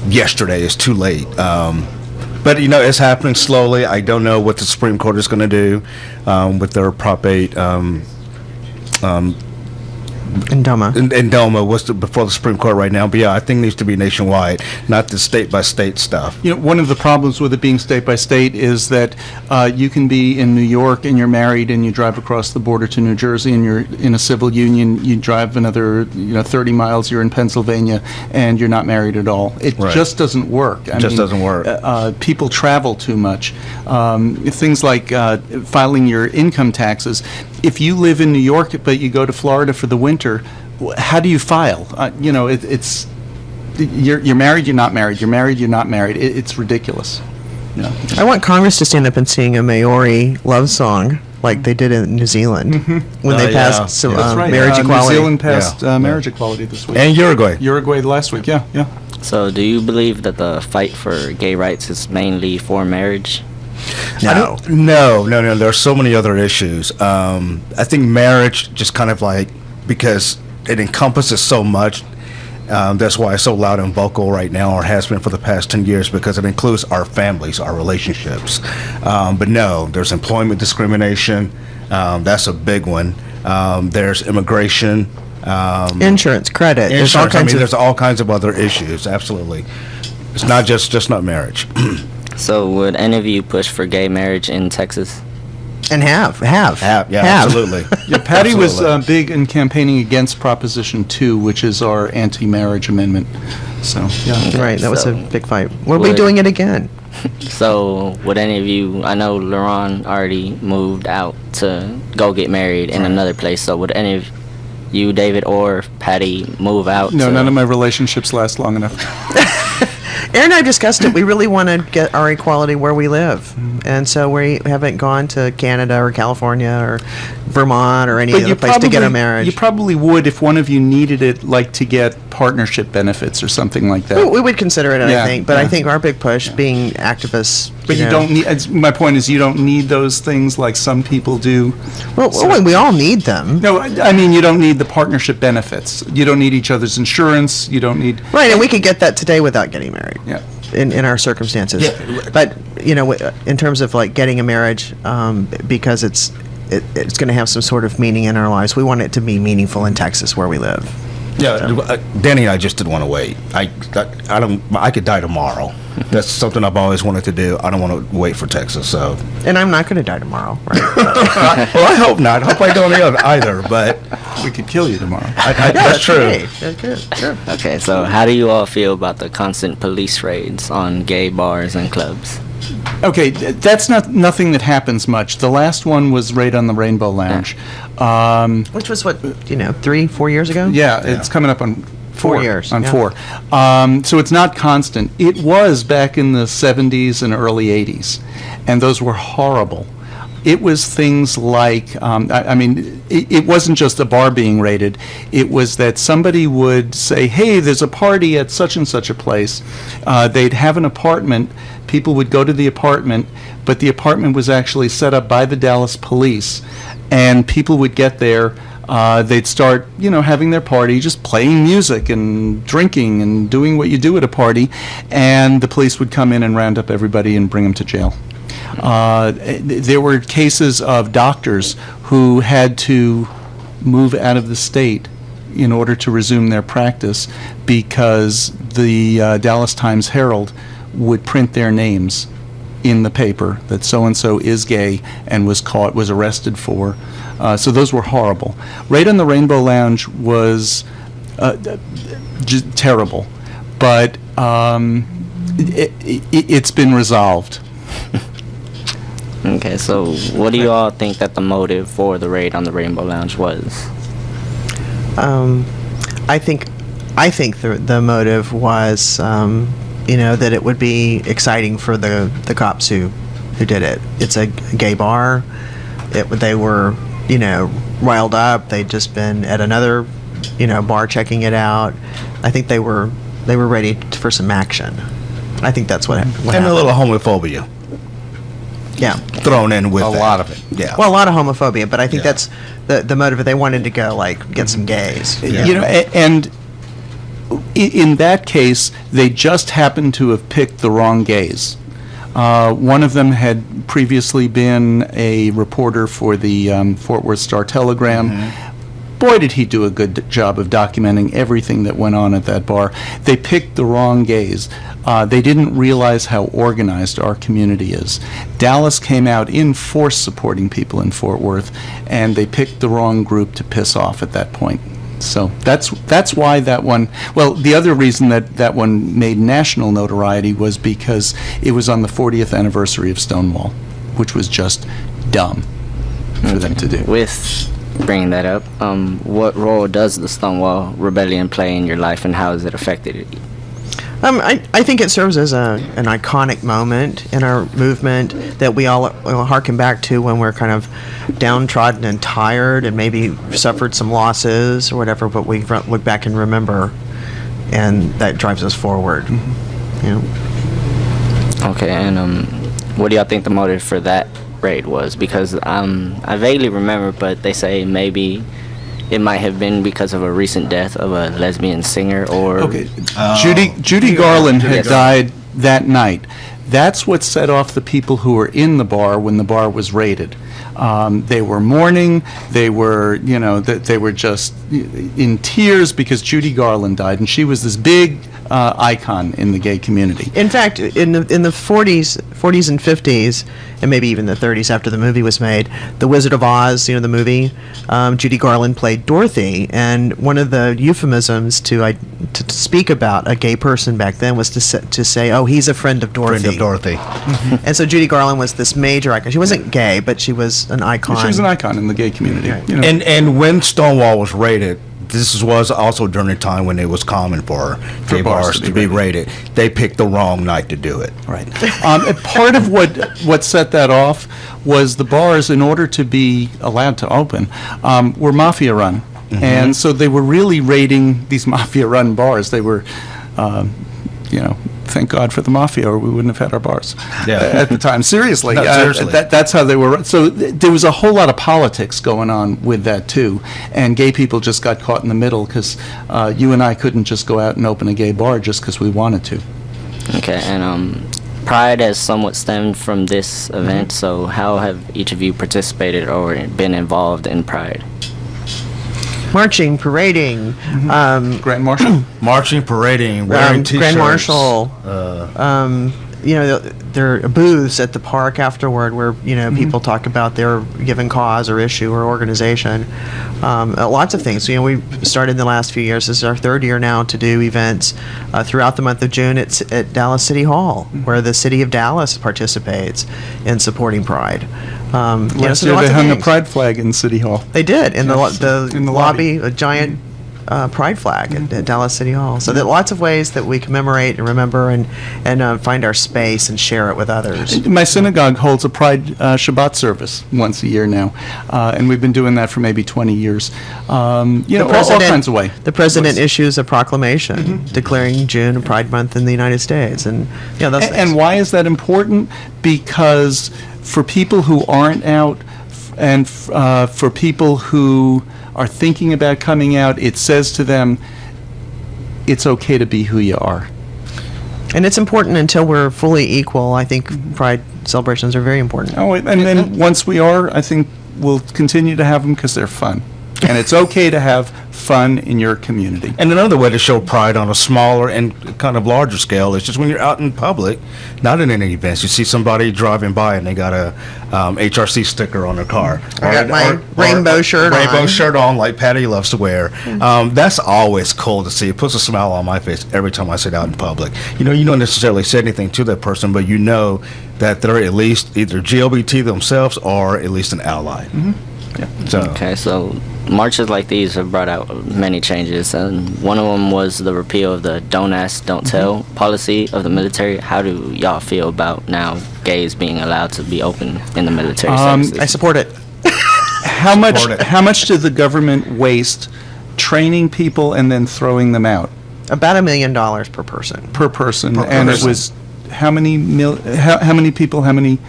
yesterday is too late. But it's happening slowly. I don't know what the Supreme Court is going to do with their Prop 8. Indoma was before the Supreme Court right now, but I think it needs to be nationwide, not the state by state stuff. One of the problems with it being state by state is that you can be in New York and you're married and you drive across the border to New Jersey and you're in a civil union. You drive another 30 miles, you're in Pennsylvania, and you're not married at all. It just doesn't work. Doesn't work. People travel too much. Things like filing your income taxes. If you live in New York but you go to Florida for the winter, how do you file? It's you're married, you're not married. You're married, you're not married. It's ridiculous. I want Congress to stand up and sing a Maori love song like they did in New Zealand when they passed some marriage equality. New Zealand passed marriage equality this week. And Uruguay last week. Yeah. So do you believe that the fight for gay rights is mainly for marriage? No. There are so many other issues. I think marriage just kind of because it encompasses so much. That's why it's so loud and vocal right now, or has been for the past 10 years, because it includes our families, our relationships. But no, there's employment discrimination. That's a big one. There's immigration. Insurance, credit. There's all kinds of other issues. Absolutely. It's not just not marriage. So would any of you push for gay marriage in Texas? And have. Absolutely. Pattie was big in campaigning against Proposition 2, which is our anti-marriage amendment. So, Right, that was a big fight. We'll be doing it again. So, would any of you, I know Lerone already moved out to go get married in another place, so would any of you, David or Pattie, move out? No, none of my relationships last long enough. Aaron and I discussed it. We really want to get our equality where we live. And so we haven't gone to Canada or California or Vermont or any other place to get a marriage. You probably would if one of you needed it, like to get partnership benefits or something like that. We would consider it, I think. But I think our big push, being activists. But you don't need, my point is, you don't need those things like some people do. Well, we all need them. No, I mean, you don't need the partnership benefits. You don't need each other's insurance. You don't need... Right, and we could get that today without getting married. Yeah. In our circumstances. Yeah. But, in terms of like getting a marriage, because it's going to have some sort of meaning in our lives, we want it to be meaningful in Texas where we live. Yeah, Danny and I just didn't want to wait. I could die tomorrow. That's something I've always wanted to do. I don't want to wait for Texas. So. And I'm not going to die tomorrow, right? Well, I hope not. I hope I don't either. But we could kill you tomorrow. That's true. That's good. Sure. Okay, so how do you all feel about the constant police raids on gay bars and clubs? Okay, that's nothing that happens much. The last one was raid on the Rainbow Lounge. Which was 3-4 years ago? Yeah, it's coming up on 4 years. On 4. So it's not constant. It was back in the 70s and early 80s, and those were horrible. It was things like, it wasn't just a bar being raided. It was that somebody would say, hey, there's a party at such and such a place. They'd have an apartment. People would go to the apartment, but the apartment was actually set up by the Dallas police, and people would get there. They'd start, having their party, just playing music and drinking and doing what you do at a party, and the police would come in and round up everybody and bring them to jail. There were cases of doctors who had to move out of the state in order to resume their practice because the Dallas Times-Herald would print their names in the paper that so-and-so is gay and was arrested for. So those were horrible. Raid on the Rainbow Lounge was just terrible, but it's been resolved. Okay, so what do you all think that the motive for the raid on the Rainbow Lounge was? I think the motive was, that it would be exciting for the cops who did it. It's a gay bar. They were, riled up. They'd just been at another, bar checking it out. I think they were ready for some action. I think that's what happened. And a little homophobia. Yeah. Thrown in with a lot of it. Yeah. Well, a lot of homophobia, but I think that's the motive. They wanted to go get some gays. Yeah. And in that case, they just happened to have picked the wrong gays. One of them had previously been a reporter for the Fort Worth Star-Telegram. Mm-hmm. Boy, did he do a good job of documenting everything that went on at that bar. They picked the wrong gays. They didn't realize how organized our community is. Dallas came out in force supporting people in Fort Worth, and they picked the wrong group to piss off at that point. So that's why that one, well, the other reason that one made national notoriety was because it was on the 40th anniversary of Stonewall, which was just dumb for them to do. With bringing that up, what role does the Stonewall Rebellion play in your life, and how has it affected it? I think it serves as an iconic moment in our movement that we all harken back to when we're kind of downtrodden and tired and maybe suffered some losses or whatever, but we look back and remember, and that drives us forward. Mm-hmm. Okay, and what do y'all think the motive for that raid was? Because I vaguely remember, but they say maybe it might have been because of a recent death of a lesbian singer, or... Okay, Judy Garland had died that night. That's what set off the people who were in the bar when the bar was raided. They were mourning. They were, they were just in tears because Judy Garland died, and she was this big icon in the gay community. In fact, in the 40s and 50s, and maybe even the 30s after the movie was made, The Wizard of Oz, the movie, Judy Garland played Dorothy, and one of the euphemisms to speak about a gay person back then was to say, oh, he's a friend of Dorothy. Friend of Dorothy. Mm-hmm. And so Judy Garland was this major icon. She wasn't gay, but she was an icon. She was an icon in the gay community. Right. And when Stonewall was raided, this was also during a time when it was common for gay bars to be raided. They picked the wrong night to do it. Right. And part of what set that off was the bars, in order to be allowed to open, were mafia run. And so they were really raiding these mafia run bars. They were, thank God for the mafia, or we wouldn't have had our bars at the time. Seriously. No, seriously. That's how they were. So there was a whole lot of politics going on with that, too. And gay people just got caught in the middle because you and I couldn't just go out and open a gay bar just because we wanted to. Okay, and Pride has somewhat stemmed from this event, so how have each of you participated or been involved in Pride? Marching, parading, Grand Marshal, marching, parading, wearing t-shirts. Grand Marshal. There are booths at the park afterward where people talk about their given cause or issue or organization. Lots of things. We started in the last few years. This is our third year now to do events throughout the month of June at Dallas City Hall, where the city of Dallas participates in supporting Pride. Last year they hung a Pride flag in City Hall. They did in the lobby, a giant Pride flag at Dallas City Hall. So there are lots of ways that we commemorate and remember and find our space and share it with others. My synagogue holds a Pride Shabbat service once a year now, and we've been doing that for maybe 20 years. All kinds of ways. The president issues a proclamation declaring June a Pride Month in the United States, and those things. And why is that important? Because for people who aren't out, and for people who are thinking about coming out, it says to them, it's okay to be who you are. And it's important until we're fully equal. I think Pride celebrations are very important. Oh, and then once we are, I think we'll continue to have them because they're fun. And it's okay to have fun in your community. And another way to show pride on a smaller and kind of larger scale is just when you're out in public, not in any events. You see somebody driving by and they got a HRC sticker on their car. I got my rainbow shirt on. Rainbow shirt on, like Pattie loves to wear. That's always cool to see. It puts a smile on my face every time I sit out in public. You don't necessarily say anything to that person, but you know that they're at least either GLBT themselves or at least an ally. Okay, so marches like these have brought out many changes, and one of them was the repeal of the Don't Ask, Don't Tell policy of the military. How do y'all feel about now gays being allowed to be open in the military services? I support it. How much did the government waste training people and then throwing them out? About $1 million per person. And it was how many people? How many?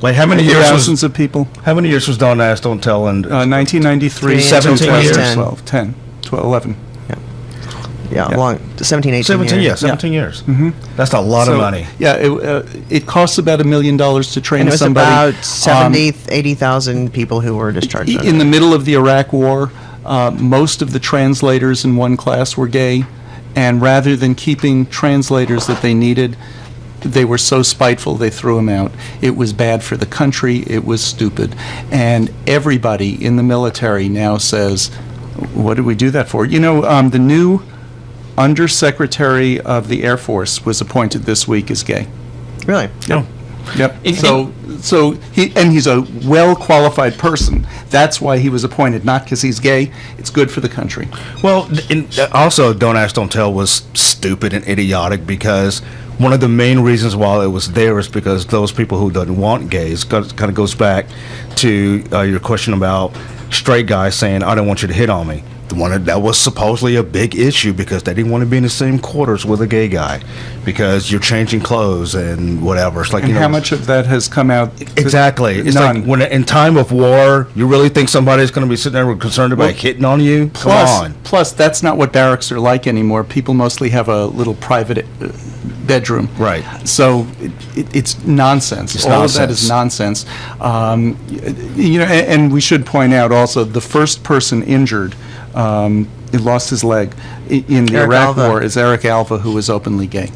Like how many years? Thousands of people. How many years was Don't Ask, Don't Tell? And 1993, 17 years. 10, 12, 11. Yeah, long 17, 18 years. 17 years. That's a lot of money. Yeah, it costs about $1 million to train and it was somebody. about 80,000 people who were discharged. In the middle of the Iraq War, most of the translators in one class were gay, and rather than keeping translators that they needed, they were so spiteful they threw them out. It was bad for the country. It was stupid. And everybody in the military now says, what did we do that for? The new Undersecretary of the Air Force was appointed this week as gay. Really? Yep. He's a well-qualified person. That's why he was appointed, not because he's gay. It's good for the country. Well, also, Don't Ask, Don't Tell was stupid and idiotic because one of the main reasons why it was there is because those people who don't want gays, kind of goes back to your question about straight guys saying, I don't want you to hit on me. The one that was supposedly a big issue because they didn't want to be in the same quarters with a gay guy because you're changing clothes and whatever. It's like, how much of that has come out? Exactly. It's none. like when in time of war, you really think somebody's going to be sitting there concerned about hitting on you? Come on. Plus, that's not what barracks are like anymore. People mostly have a little private bedroom. Right. So it's nonsense. All of that is nonsense. And we should point out also the first person injured, he lost his leg in the Iraq War, is Eric Alva, who was openly gay.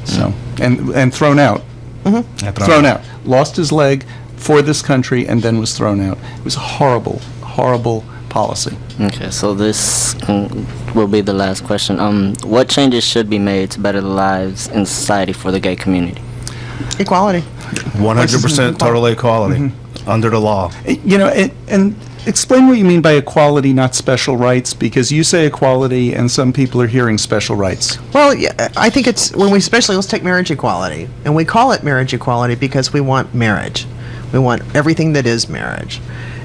So and thrown out. Thrown out. Lost his leg for this country and then was thrown out. It was a horrible, horrible policy. Okay, so this will be the last question. What changes should be made to better the lives in society for the gay community? Equality. 100% total equality under the law. And explain what you mean by equality, not special rights, because you say equality and some people are hearing special rights. Well, yeah, I think it's when we, especially, let's take marriage equality, and we call it marriage equality because we want marriage. We want everything that is marriage,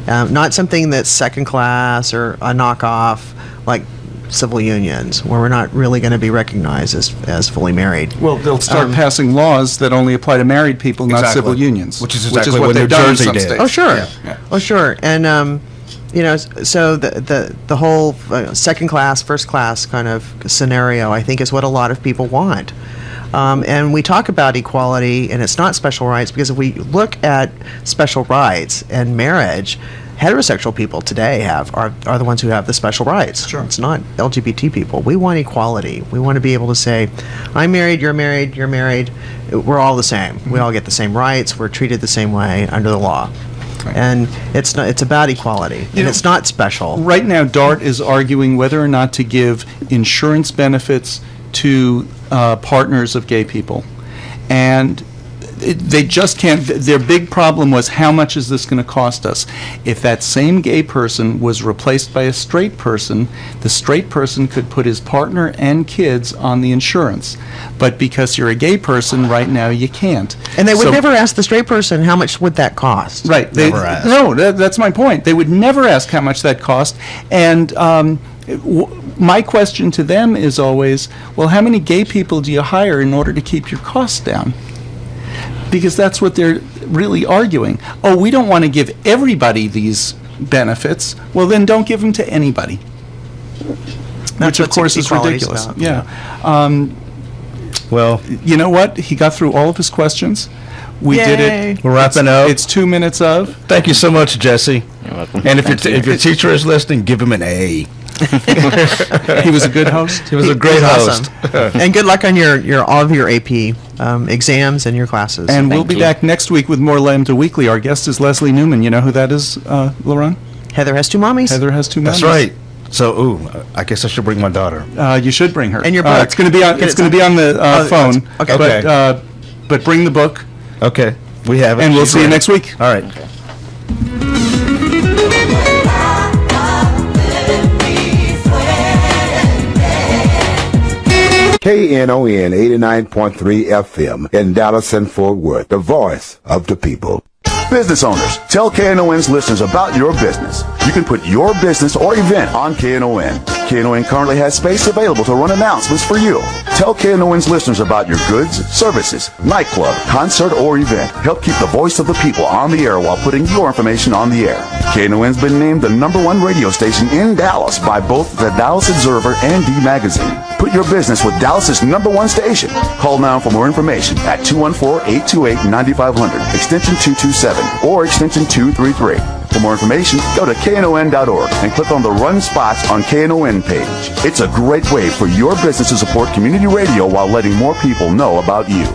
not something that's second class or a knockoff like civil unions, where we're not really going to be recognized as fully married. Well, they'll start passing laws that only apply to married people, not civil unions, which is exactly what they've done in some did. states. Oh, sure. Yeah. Oh, sure. And you know, so the whole second class, first class kind of scenario, I think, is what a lot of people want. And we talk about equality, and it's not special rights, because if we look at special rights and marriage, heterosexual people today are the ones who have the special rights. Sure. It's not LGBT people. We want equality. We want to be able to say, I'm married, you're married, you're married. We're all the same. We all get the same rights. We're treated the same way under the law. Right. And it's about equality, and it's not special. Right now, DART is arguing whether or not to give insurance benefits to partners of gay people. And they just can't. Their big problem was, how much is this going to cost us? If that same gay person was replaced by a straight person, the straight person could put his partner and kids on the insurance. But because you're a gay person right now, you can't. And they would never ask the straight person, how much would that cost? Right. Never ask. No, that's my point. They would never ask how much that cost. And my question to them is always, well, how many gay people do you hire in order to keep your costs down? Because that's what they're really arguing. Oh, we don't want to give everybody these benefits. Well, then don't give them to anybody. Which, of course, is ridiculous. About. Yeah. Well, you know what? He got through all of his questions. We did it. We're wrapping up. It's 2 minutes of. Thank you so much, Jesse. You're welcome. And if your teacher is listening, give him an A. He was a good host. He was a great host. Awesome. And good luck on all of your AP exams and your classes. And we'll be back next week with more Lambda Weekly. Our guest is Leslie Newman. You know who that is, Lerone? Heather has two mommies. Heather has two mommies. That's right. So, I guess I should bring my daughter. You should bring her. And your book. It's going to be on. It's going to be on the phone. Okay. But bring the book. Okay. We have it. And we'll see you next week. All right. Okay. KNON 89.3 FM in Dallas and Fort Worth, the voice of the people. Business owners, tell KNON's listeners about your business. You can put your business or event on KNON. KNON currently has space available to run announcements for you. Tell KNON's listeners about your goods, services, nightclub, concert, or event. Help keep the voice of the people on the air while putting your information on the air. KNON's been named the #1 radio station in Dallas by both the Dallas Observer and D Magazine. Put your business with Dallas's #1 station. Call now for more information at 214-828-9500, extension 227, or extension 233. For more information, go to knon.org and click on the Run Spots on KNON page. It's a great way for your business to support community radio while letting more people know about you.